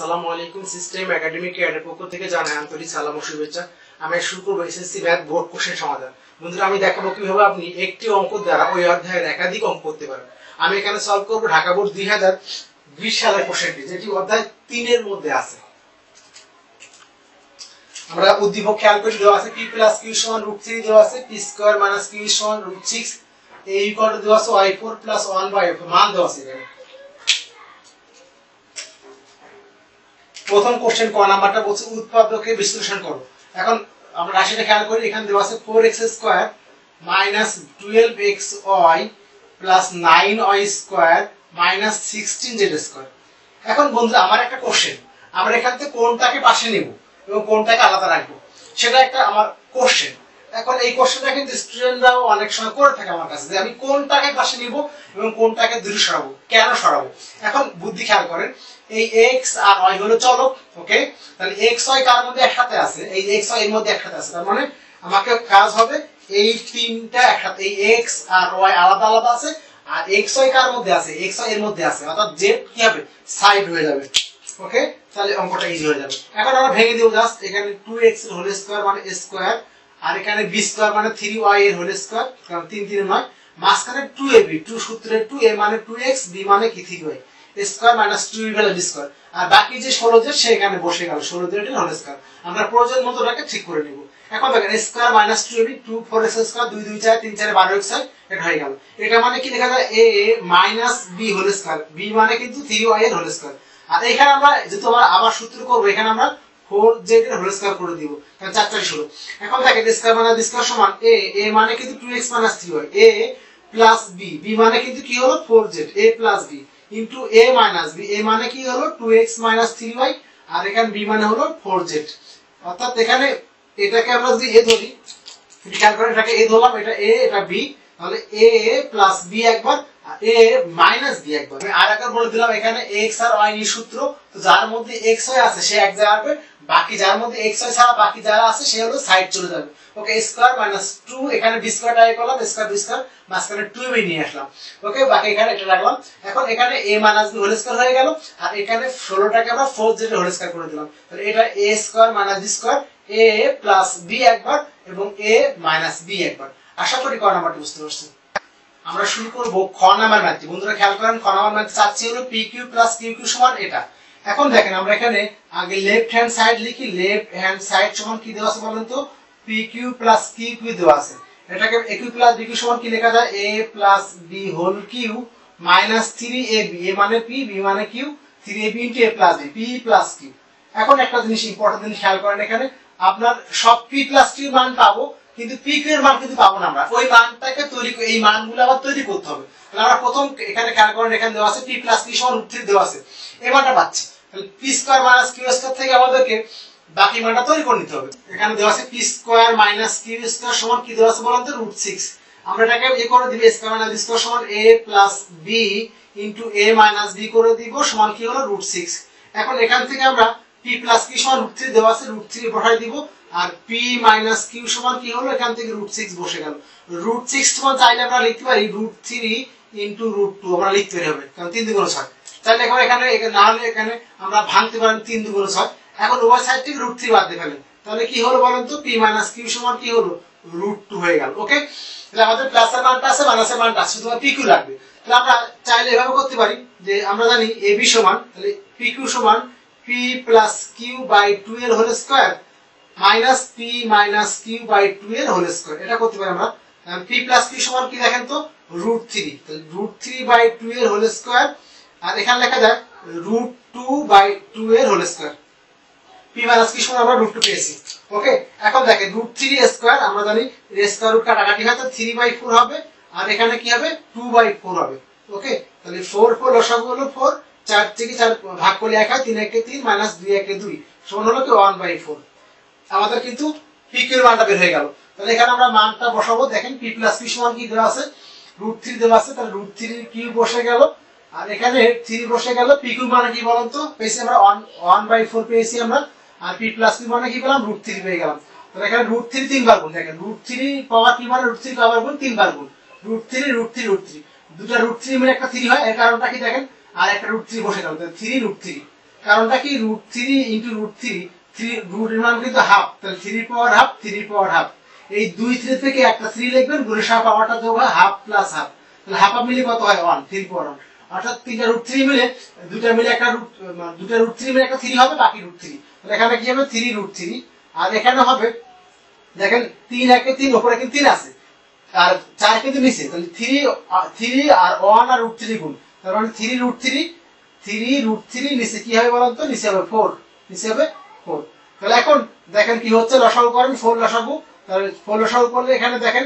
আসসালামু আলাইকুম। System academic ক্যাডারের পক্ষ থেকে জানাই আন্তরিক সালাম ও শুভেচ্ছা। আমি শুরু করব এসএসসি ম্যাথ বোর্ড কোশ্চেন সমাধান। বন্ধুরা, আমি দেখাবো কিভাবে আপনি একটি অঙ্ক দ্বারা ওই অধ্যায়ের একাধিক অঙ্ক করতে পারেন। আমি এখানে সলভ করব ঢাকা বোর্ড 2020 সালের কোশ্চেনটি, যেটি অধ্যায় 3 এর মধ্যে আছে। আমরা উদ্দীপক খেয়াল করে দেওয়া আছে p + q = √3 দেওয়া আছে, p² - q = √6, a = দেওয়া আছে y4 + 1/4 মান দেওয়া আছে। এখানে প্রথম কোশ্চেন ক নাম্বারটা বলছে উৎপাদকে বিশ্লেষণ করো। এখন আমরা রাশিটা খেয়াল করি, এখানে দেওয়া আছে 4x² - 12xy + 9y² - 16z²। এখন বন্ধুরা, আমার একটা কোশ্চেন, আমরা এখান থেকে কোনটাকে পাশে নেব এবং কোনটাকে আলাদা রাখবো, সেটা একটা আমার কোশ্চেন। এখন এই কোশ্চেনটা কিন্তু স্টুডেন্টরাও অনেক সময় করে থাকে আমার কাছে, যে আমি কোনটাকে পাশে নিব এবং কোনটাকে দূরে সরাবো, কেন সরাবো। এখন বুদ্ধি খেয়াল করেন, এই x আর y হলো চলক, ওকে। তাহলে x y কার মধ্যে একসাথে আছে, এই x y এর মধ্যে একসাথে আছে, তার মানে আমাকে কাজ হবে এই তিনটা একসাথে, এই x আর y আলাদা আলাদা আছে, আর x y কার মধ্যে আছে, x y এর মধ্যে আছে, অর্থাৎ z কি হবে, সাইড হয়ে যাবে, ওকে। তাহলে অঙ্কটা ইজি হয়ে যাবে। এখন আমরা ভেঙে দেব জাস্ট, এখানে 2x এর হোল স্কয়ার মানে স্কয়ার, আর এখানে b স্কয়ার মানে 3y এর হোল স্কয়ার, কারণ 3 3 9, মাঝখানে 2ab, 2 সূত্রে 2a মানে 2x, b মানে কি 3y square minus 2b value b square, আর বাকি যে 16 যে সেখানে বসে গেল 16 এর হোল স্কয়ার। আমরা প্রয়োজন মতো এটাকে ঠিক করে নিব। এখন দেখেন square minus 2ab 2 4x square 2 2 4 3 4 12x এটা হয়ে গেল। এটা মানে কি লেখা যায়, a minus b whole square, b মানে কিন্তু 3y এর হোল স্কয়ার। আর এখানে আমরা যেহেতু আমরা আবার সূত্র করব, এখানে আমরা 4z এর হোল স্কয়ার করে দিব, কারণ 4 4 16। এখন দেখেন স্কয়ার মাইনাস b স্কয়ার সমান a মানে কিন্তু 2x minus 3y, a plus b, b মানে কিন্তু কি হলো 4z, a plus b into a minus b, a মানে কি হলো 2x মাইনাস 3y, আর এখানে b মানে হলো 4z। অর্থাৎ এখানে এটাকে আমরা যদি a ধরি, খেয়াল করেন এটাকে a ধরলাম, এটা a এটা b, তাহলে a প্লাস b একবার আর a মাইনাস b একবার। আমি আর একবার বলে দিলাম, এখানে x আর y এর সূত্র, তো যার মধ্যে x y আছে সে এক জায়গায় আসবে, বাকি যার মধ্যে x y ছাড়া বাকি যারা আছে সে হলো সাইড চলে যাবে, ওকে। স্কয়ার মাইনাস 2, এখানে b স্কয়ার টাই করলাম, স্কয়ার b স্কয়ার মাঝখানে 2b নিয়ে আসলাম, ওকে। বাকি এখানে এটা রাখলাম। এখন এখানে a minus b whole square হয়ে গেল, আর এখানে 16টাকে আমরা 4z এর হোল স্কয়ার করে দিলাম, তাহলে এটা a square minus b square, a plus b একবার এবং a মাইনাস b একবার। আশা করি ক নাম্বারটি বুঝতে পারছেন। আমরা শুরু করব খ নাম্বার ম্যাথটি। বন্ধুরা খেয়াল করেন, খ নাম্বার ম্যাথ চাচ্ছি হলো pq + qq সমান এটা। এখন দেখেন আমরা এখানে আগে লেফট হ্যান্ড সাইড লিখি, লেফট হ্যান্ড সাইড সমান কি দেওয়া আছে বলেন তো, pq + qq দেওয়া আছে। এটাকে aq + bq সমান কি লেখা যায়, a + b whole cube minus 3ab, a মানে p, b মানে q, 3ab * a + b, p + q। এখন একটা জিনিস ইম্পর্টেন্ট জিনিস খেয়াল করেন, এখানে আপনার সব p + q মান পাবো, কিন্তু pq এর মান কিন্তু পাবো না আমরা। ওই মানটাকে তৈরি, এই মানগুলো আবার তৈরি করতে হবে। তাহলে আমরা প্রথম এখানে খেয়াল করেন, এখানে দেওয়া আছে p + q সমান √3 দেওয়া আছে, এই মানটা পাচ্ছি। তাহলে p² - q² থেকে আমাদেরকে বাকি মানটা তৈরি করে নিতে হবে। এখানে দেওয়া আছে p² - q² সমান কি দেওয়া আছে বলেন তো, √6। আমরা এটাকে এ করে দিব, a² - b² সমান a + b * a - b করে দিব, সমান কি হলো √6। এখন এখান থেকে আমরা p + q সমান √3 দেওয়া আছে, √3 বসাই দিব, আর p - q সমান কি হলো, এখান থেকে √6 বসে গেল। √6 সমান চাইলে আমরা লিখতে পারি √3 * √2, আমরা লিখতে পারি হবে, কারণ 3 × 6। তাহলে এখন এখানে না হলে এখানে আমরা ভাঙতে পারি 3 × 6। এখন উভয় সাইড থেকে √3 বাদ দিয়ে ফেলেন, তাহলে কি হলো বলেন তো, p - q সমান কি হলো, √2 হয়ে গেল, ওকে। তাহলে আমাদের প্লাসের মানটা আছে, মাইনাসের মানটা আছে, শুধু pq লাগবে। তাহলে আমরা চাইলে এভাবে করতে পারি, যে আমরা জানি ab সমান, তাহলে pq সমান p + q/2 এর whole square minus p - q/2 এর হোল স্কয়ার। এটা করতে পারি আমরা। p + q সমান কি দেখেন তো, √3, তাহলে √3/2 এর হোল স্কয়ার, আর এখানে লেখা যায় √2/2 এর হোল স্কয়ার। p - q সমান আমরা √2 পেয়েছি, ওকে। এখন দেখেন √3² আমরা জানি স্কয়ার রুট কাটাকাটি হয়, তো 3/4 হবে, আর এখানে কি হবে 2/4 হবে, ওকে। তাহলে 4 4 লসাগু হলো 4, 4 থেকে 4 ভাগ করলে 1 হয়, 3 1 3 - 2 1 2 সমান হলো কি 1/4। আমাদের কিন্তু pq এর মানটা বের হয়ে গেল। তাহলে এখানে আমরা মানটা বসাবো। দেখেন p + q সমান কি দেওয়া আছে, √3 দেওয়া আছে, তাহলে √3 এর কিউব বসে গেল, আর এখানে 3 বসে গেল। pq মানে কি বলেন তো, পেয়েছি আমরা 1/4 পেয়েছি আমরা, আর p + q মানে কি পেলাম, √3 পেয়ে গেলাম। তাহলে এখানে √3 3 বার গুণ, দেখেন √3 পাওয়ার কি মানে, √3 পাওয়ার গুণ 3 বার গুণ, √3 √3 √3, দুটো √3 মিলে একটা 3 হয়, এর কারণটা কি দেখেন, আর একটা √3 বসে গেল, তাহলে 3 √3 কারণটা কি √3 ইনটু √3, 3 রুটের মান কিন্তু হাফ, তাহলে 3 পাওয়ার হাফ 3 পাওয়ার হাফ, এই 2 3 থেকে একটা 3 লিখবেন, গুণের সময় পাওয়ারটা যোগ হয় হাফ প্লাস হাফ, তাহলে হাফ হাফ মিলে কত হয় 1, 3 পাওয়ার 1, অর্থাৎ তিনটা √3 মিলে দুটো মিলে একটা দুটো √3 মিলে একটা 3 হবে, বাকি √3, তাহলে এখানে কি হবে 3 √3, আর এখানে হবে দেখেন 3 একে 3, উপরে কিন্তু 3 আছে আর 4 কিন্তু নিচে, তাহলে 3 আর 1 আর √3 গুণ, তার মানে 3 √3 নিচে কি হবে বলেন তো, নিচে হবে 4, নিচে হবে 4। তাহলে এখন দেখেন কি হচ্ছে, লসাগু করেন 4 লসাগু, তাহলে 4 লসাগু করলে এখানে দেখেন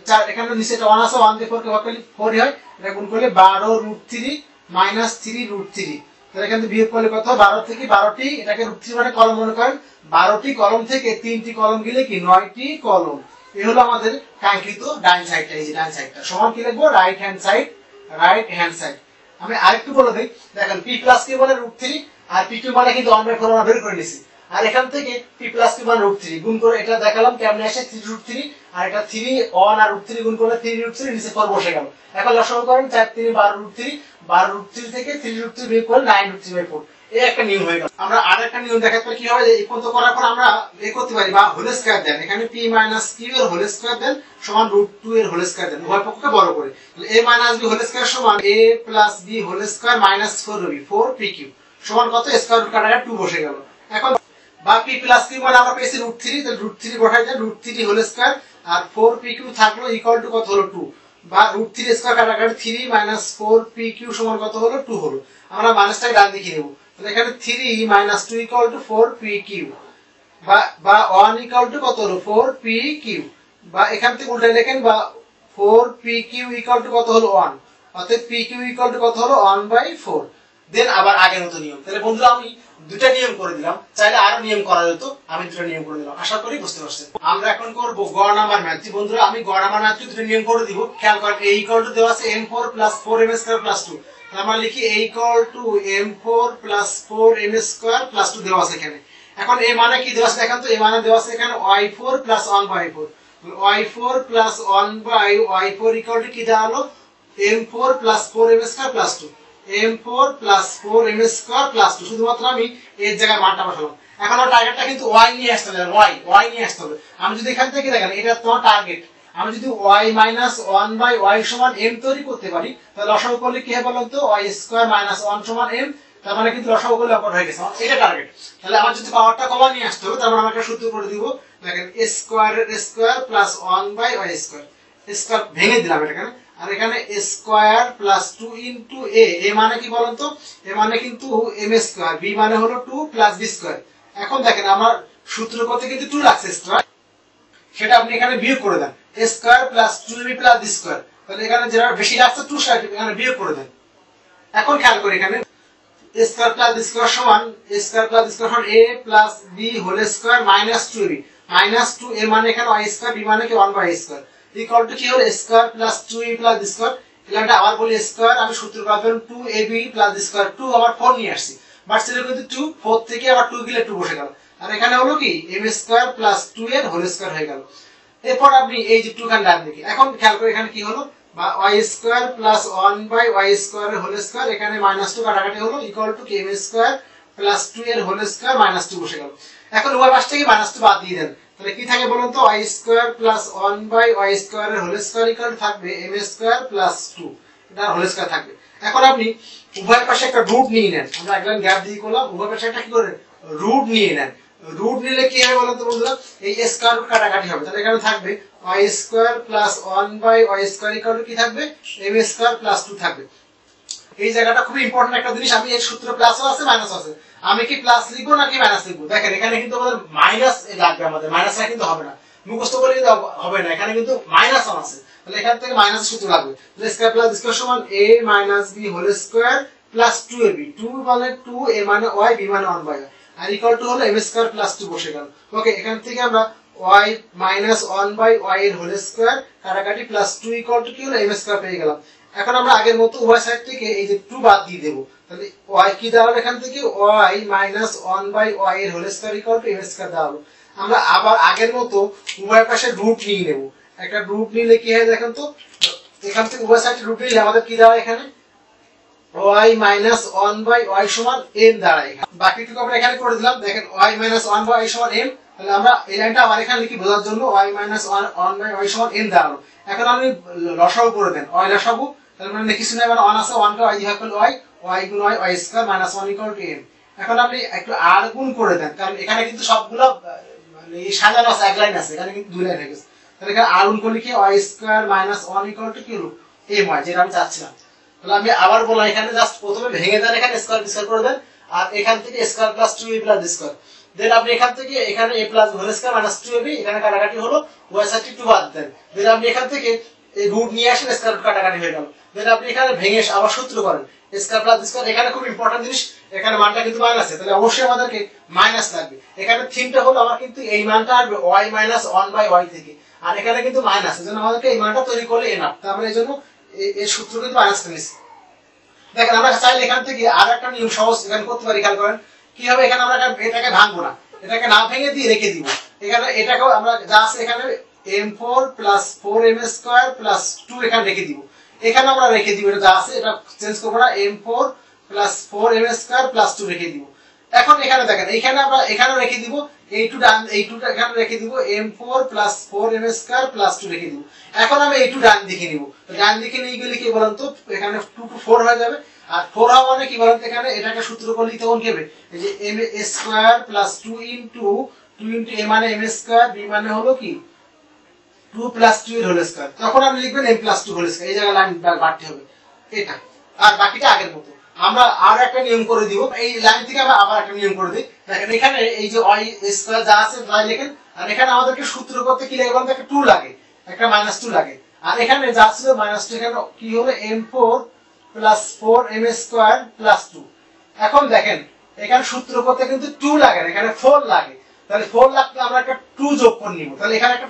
4, এখানে নিচে 1 আছে, 1 দিয়ে 4 কে ভাগ করলে 4 হয়, এটা গুণ করলে 12 √3 - 3 √3, তাহলে এখানে বিয়োগ করলে কত, 12 থেকে 12টি, এটাকে √3 মানে কলম মনে করেন, 12টি কলম থেকে 3টি কলম গেলে কি 9টি কলম। এই হলো আমাদের কাঙ্ক্ষিত ডান সাইডটা, এই যে ডান সাইডটা সমান কি লিখবো, রাইট হ্যান্ড সাইড। আমি আরেকটু বলে দিই, দেখেন p প্লাস q মানে √3 আর p2 মানে কিন্তু 1/4 আমরা বের করে নিয়েছি, আর এখান থেকে p প্লাস q মানে √3 গুণ করে এটা দেখালাম কেমনে আসে 3 √3, আর এটা 3 1 আর √3 গুণ করলে 3 √3, নিচে 4 বসে গেল। এখন লসাগু করেন 4 3 12 √3 থেকে 3 √3 বিয়োগ করলে 9 √3/4, এই একটা নিয়ম হয়ে গেল। আমরা আরেকটা নিয়ম দেখাতে পারি কি হবে, এই পর্যন্ত করার পর আমরা বের করতে পারি, বা হোল স্কয়ার দেন, এখানে p - q এর হোল স্কয়ার দেন সমান √2 এর হোল স্কয়ার দেন, উভয় পক্ষকে বড় করে, তাহলে a - b হোল স্কয়ার সমান a + b whole square - 4b 4pq সমান কত, স্কয়ার রুট কাটা 2 বসে গেল। এখন বা p + q মানে আমরা পেয়েছি √3, তাহলে √3 বসাই দেন, √3 হোল স্কয়ার আর 4pq থাকলো ইকুয়াল টু কত হলো 2, বা √3 স্কয়ার কাটাকাটি 3 - 4pq সমান কত হলো 2 হলো। আমরা মাইনাসটাকে ডান দিকে নেব, তাহলে এখানে 3 - 2 ইকুয়াল টু 4pq, বা 1 ইকুয়াল টু কত হলো 4pq, বা এখান থেকে উল্টে লেখেন, বা 4pq ইকুয়াল টু কত হলো 1, অর্থাৎ pq ইকুয়াল টু কত হলো 1/4। দেন আবার আগের মতো নিয়ম, তাহলে বন্ধুরা আমি দুটো নিয়ম করে দিলাম, চাইলে আরো নিয়ম করা যেত, আমি দুটো নিয়ম করে দিলাম, আশা করি বুঝতে পারছেন। আমরা এখন করব গড় নাম্বার ম্যাথ। বন্ধুরা আমি গড় নাম্বার ম্যাথ দুটো নিয়ম করে দিব, খেয়াল করেন a ইকুয়াল টু দেওয়া আছে m4 + 4m² + 2, আমরা লিখি a equal to m4 + 4m² + 2 দেওয়া আছে এখানে। এখন a মানে কি দেওয়া আছে দেখেন তো, a মানে দেওয়া আছে এখানে y4 + 1/4, y4 + 1/y4 equal to কি দাঁড়ালো, m4 + 4m² + 2, m4 + 4m² + 2, শুধুমাত্র আমি এর জায়গায় মানটা বসালাম। এখন আমার টার্গেটটা কিন্তু y নিয়ে আসতে হবে, y নিয়ে আসতে হবে। আমি যদি এখান থেকে দেখেন এটা তোমার টার্গেট, আমি যদি y - 1/y সমান m তৈরি করতে পারি, তাহলে লসাগু করলে কি হবে বলতো, y² - 1 সমান m, তার মানে কিন্তু লসাগু করলে অঙ্কটা হয়ে গেছে, এটা টার্গেট। তাহলে আমার যদি পাওয়ারটা কমা নিয়ে আসতে হবে, তার মানে আমরা একটা সূত্র করে দিব, দেখেন a² এর স্কয়ার + 1/y², স্কয়ার ভেঙে দিলাম এটাকে, আর এখানে a² + 2 * a মানে কি বলেন তো, a মানে কিন্তু m², b মানে হলো 2 + b²। এখন দেখেন আমার সূত্র করতে কিন্তু 2 লাগছে এক্সট্রা, সেটা আপনি এখানে বিয়োগ করে দেন, a² + 2ab + b², তাহলে এখানে যেটা বেশি লাগছে 2 সাইড এখানে বিয়োগ করে দেন। এখন খেয়াল করি এখানে a² + b² সমান a² + b² সমান a + b whole square - 2ab, -2a মানে এখানে y² b মানে কি 1/a² ইকুয়াল টু কি হলো a² + 2ab + b², এখানটা আবার বলি স্কয়ার, আমি সূত্র পাবেন 2ab + b², 2 আবার 4 নিয়ে আসছি, বাট ছিল কিন্তু 2, 4 থেকে আবার 2 গেলে 2 বসে গেল, আর এখানে হলো কি m² + 2 এর হোল স্কয়ার হয়ে গেল। এরপর আপনি এই যে 2 খান ডান দিকে, এখন খেয়াল করে এখানে কি হলো, বা y² + 1/y² এর হোল স্কয়ার, এখানে -2 কাটাকাটি হলো ইকুয়াল টু m² + 2 এর হোল স্কয়ার -2 বসে গেল। এখন উভয় পাশ থেকে -2 বাদ দিয়ে দেন, তাহলে কি থাকে বলুন তো, y² + 1/y² এর হোল স্কয়ার ইকুয়াল থাকবে m² + 2, এটা হোল স্কয়ার থাকবে। এখন আপনি উভয় পাশে একটা রুট নিয়ে নেন, আমরা এক লাইন গ্যাপ দিয়ে করলাম, উভয় পাশে একটা কি করে রুট নিয়ে নেন, রুট নিলে কি হবে বলুন তো বন্ধুরা, এই স্কয়ার রুট কাটাকাটি হবে, তাহলে এখানে থাকবে y² + 1/y² ইকুয়াল টু কি থাকবে, m² + 2 থাকবে। এই জায়গাটা খুব ইম্পর্টেন্ট একটা জিনিস, আমি এর সূত্র প্লাসও আছে মাইনাসও আছে, আমি কি প্লাস লিখবো নাকি মাইনাস লিখবো, দেখেন এখানে কিন্তু আমাদের মাইনাস লাগবে, আমাদের মাইনাসটা কিন্তু হবে না, মুখস্থ করলে কিন্তু হবে না, এখানে কিন্তু মাইনাস আছে, তাহলে এখান থেকে মাইনাস সূত্র লাগবে, তাহলে স্কয়ার প্লাস স্কয়ার সমান a - b whole square + 2ab, 2 মানে 2, a মানে y, b মানে 1/y, আর ইকুয়াল টু হলো m² + 2 বসে গেল। ওকে, এখান থেকে আমরা y - 1/y এর হোল স্কয়ার কাটাকাটি +2 ইকুয়াল টু কি হলো m² পেয়ে গেলাম। এখন আমরা আগের মতো উভয় সাইড থেকে এই যে 2 বাদ দিয়ে দেব, তাহলে y কি দাঁড়ালো এখান থেকে, y - 1/y এর whole square equal to m² দাঁড়ালো। আমরা আবার আগের মতো উভয় পাশে রুট নিয়ে নেব, একটা রুট নিলে কি হয় দেখেন তো, এখান থেকে উভয় সাইডে রুট নিলে আমাদের কি দাঁড়ায়, এখানে y মাইনাস 1/y সমান m দাঁড়ায়। বাকিটুকু আমরা এখানে করে দিলাম। দেখেন y মাইনাস 1/y সমান m, তাহলে আমরা এই লাইনটা আবার এখানে লিখি বোঝার জন্য y মাইনাস 1/y সমান m দাঁড়ালো। এখন আমি লসাগু করে দেন, y লসাগু, তাহলে মানে কিছু না, এবার 1 আছে, 1 কে y দিয়ে ভাগ করলে y গুণ y square minus 1 equal to m। এখন আপনি একটু r গুণ করে দেন, কারণ এখানে কিন্তু সবগুলো মানে সাজানো আছে, এক লাইন আছে, এখানে কিন্তু দুই লাইন হয়ে গেছে। তাহলে এখানে r গুণ করলে কি y square minus 1 equal to কি হলো m হয়, যেটা আমি চাচ্ছিলাম। তাহলে আমি আবার বললাম, এখানে জাস্ট প্রথমে ভেঙে দেন, এখানে স্কয়ার স্কয়ার করে দেন, আর এখান থেকে square plus 2a plus square, then আপনি এখান থেকে এখানে a plus whole square minus 2ab, এখানে কাটাকাটি হলো, y সাইডটি 2 বাদ দেন, দেন আপনি এখান থেকে এই রুট নিয়ে আসেন, স্কয়ার কাটাকাটি হয়ে গেল, দেন আপনি এখানে ভেঙে আবার সূত্র করেন স্কয়ার প্লাস স্কয়ার। এখানে খুব ইম্পর্টেন্ট জিনিস, এখানে মানটা কিন্তু মাইনাস আছে, তাহলে অবশ্যই আমাদেরকে মাইনাস লাগবে। এখানে থিমটা হলো আমার কিন্তু এই মানটা আসবে y মাইনাস 1/y থেকে, আর এখানে কিন্তু মাইনাস, এজন্য আমাদেরকে এই মানটা তৈরি করলে এনাফ। তার মানে এইজন্য এই সূত্র কিন্তু মাইনাস নিয়েছি। দেখেন আমরা চাইলে এখান থেকে আর একটা নিয়ম সহজ এখানে করতে পারি, খেয়াল করেন কি হবে। এখানে আমরা এটাকে ভাঙবো না, এটাকে না ভেঙে দিয়ে রেখে দিব। এখানে এটাকেও আমরা যা আছে এখানে m4 plus 4m square plus 2 এখানে রেখে দিব। এখানে আমরা রেখে দিব, এটা যা আছে এটা চেঞ্জ করব না, m4 plus 4m square plus 2 রেখে দিব। এখন এখানে দেখেন, এখানে আমরা এখানে রেখে দিব, এই2 ডান, এই2টা এখানে রেখে দিব, m4 plus 4m square plus 2 রেখে দিব। এখন আমি এই2 ডান দিকে নিব, ডান দিকে নিয়ে গেলে কি বলেন তো, এখানে 2 to 4 হয়ে যাবে, আর 4 হওয়া মানে কি বলেন তো, এখানে এটাকে সূত্র করলে তখন কি হবে, এই যে m square plus 2 into a মানে m স্কয়ার, b মানে হলো কি 2 প্লাস 2 এর হোল স্কয়ার। তখন আপনি লিখবেন m প্লাস 2 হোল স্কয়ার, এই জায়গায় লাইন বাড়তে হবে এটা, আর বাকিটা আগের মতো। আমরা আর একটা নিয়ম করে দিব, এই লাইন থেকে আমরা আবার একটা নিয়ম করে দিই। দেখেন এখানে এই যে y স্কয়ার যা আছে তাই লিখেন, আর এখানে আমাদেরকে সূত্র করতে কি লাগে বলতে, একটা 2 লাগে, একটা মাইনাস 2 লাগে, আর এখানে যা ছিল মাইনাস 2, এখানে কি হলো m4 plus 4m square plus 2। এখন দেখেন এখানে সূত্র করতে কিন্তু 2 লাগে না, এখানে 4 লাগে, তাহলে 4 লাগলে আমরা একটা 2 যোগ করে নিব, তাহলে এখানে একটা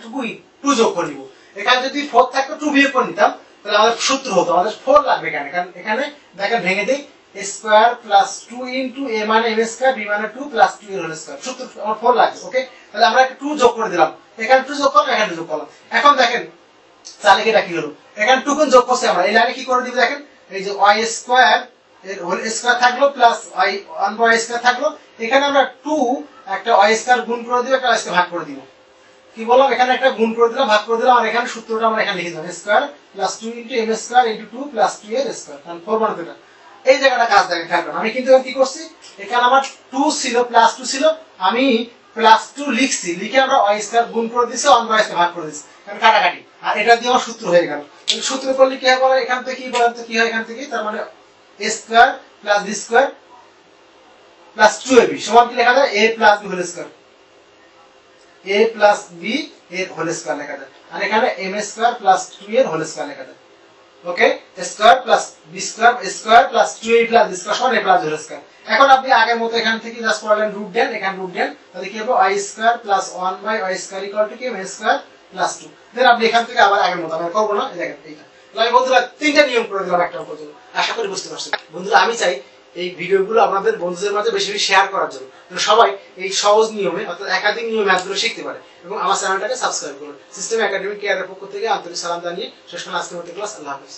2 যোগ করে নিব। এখানে যদি 4 থাকতো 2 বিয়োগ করে নিতাম, তাহলে আমাদের সূত্র হতো, আমাদের 4 লাগবে এখানে, কারণ এখানে দেখেন ভেঙে দেই, স্কয়ার প্লাস 2 ইনটু a মানে m স্কয়ার, b মানে 2 প্লাস 2 এর হোল স্কয়ার, সূত্র আমার 4 লাগবে। ওকে, তাহলে আমরা একটা 2 যোগ করে দিলাম, এখানে 2 যোগ করলাম, এখানে 2 যোগ করলাম। এখন দেখেন তাহলে এটা কি হলো, এখানে 2 গুণ যোগ করছি আমরা, এই লাইনে কি করে দিব, দেখেন এই যে y স্কয়ার এর হোল স্কয়ার থাকলো প্লাস y 1/y স্কয়ার থাকলো, এখানে আমরা 2 একটা y স্কয়ার গুণ করে দিব, একটা y স্কয়ার ভাগ করে দিব। কি বললাম, এখানে একটা গুণ করে দিলাম, ভাগ করে দিলাম, আর এখানে সূত্রটা আমরা এখানে লিখে দিলাম, square plus 2 into m square into 2 plus 2 এর স্কয়ার, কারণ 4 বানাতে এটা এই জায়গাটা কাজ দেখেন, খেয়াল করেন। আমি কিন্তু কি করছি, এখানে আমার 2 ছিল প্লাস 2 ছিল, আমি প্লাস 2 লিখছি, লিখে আমরা y স্কয়ার গুণ করে দিয়েছি, 1/y স্কয়ার ভাগ করে দিয়েছি, কারণ কাটাকাটি, আর এটা দিয়ে আমার সূত্র হয়ে গেল। তাহলে সূত্র করলে কি হবে, এখান থেকে কি বলেন তো কি হয়, এখান থেকে তার মানে a square plus b square plus 2ab সমান কি লেখা যায়, a plus b whole square, a plus b এর হোল স্কয়ার লেখা যায়, আর এখানে m স্কয়ার প্লাস 2 এর হোল স্কয়ার লেখা যায়। Okay, square plus b square square plus 2a plus b square সমান a plus b whole square. এখন আপনি আগের মতো এখান থেকে জাস্ট পড়লেন রুট দেন, এখানে রুট দেন, তাহলে কি হবে y square plus 1/y square equal to কি m স্কয়ার প্লাস 2। দেন আপনি এখান থেকে আবার আগের মতো, আমি করব না, এই দেখেন এইটা। তাহলে আমি বন্ধুরা তিনটা নিয়ম করে দিলাম একটা পর্যন্ত, আশা করি বুঝতে পারছেন। বন্ধুরা আমি চাই এই ভিডিওগুলো আপনাদের বন্ধুদের মাঝে বেশি বেশি শেয়ার করার জন্য, সবাই এই সহজ নিয়মে অর্থাৎ একাধিক নিয়মে ম্যাথগুলো শিখতে পারে, এবং আমার চ্যানেলটাকে সাবস্ক্রাইব করুন। সিস্টেম একাডেমিক কেয়ারের পক্ষ থেকে আন্তরিক সালাম জানিয়ে শেষ করলাম আজকের মতো ক্লাস। আল্লাহ হাফেজ।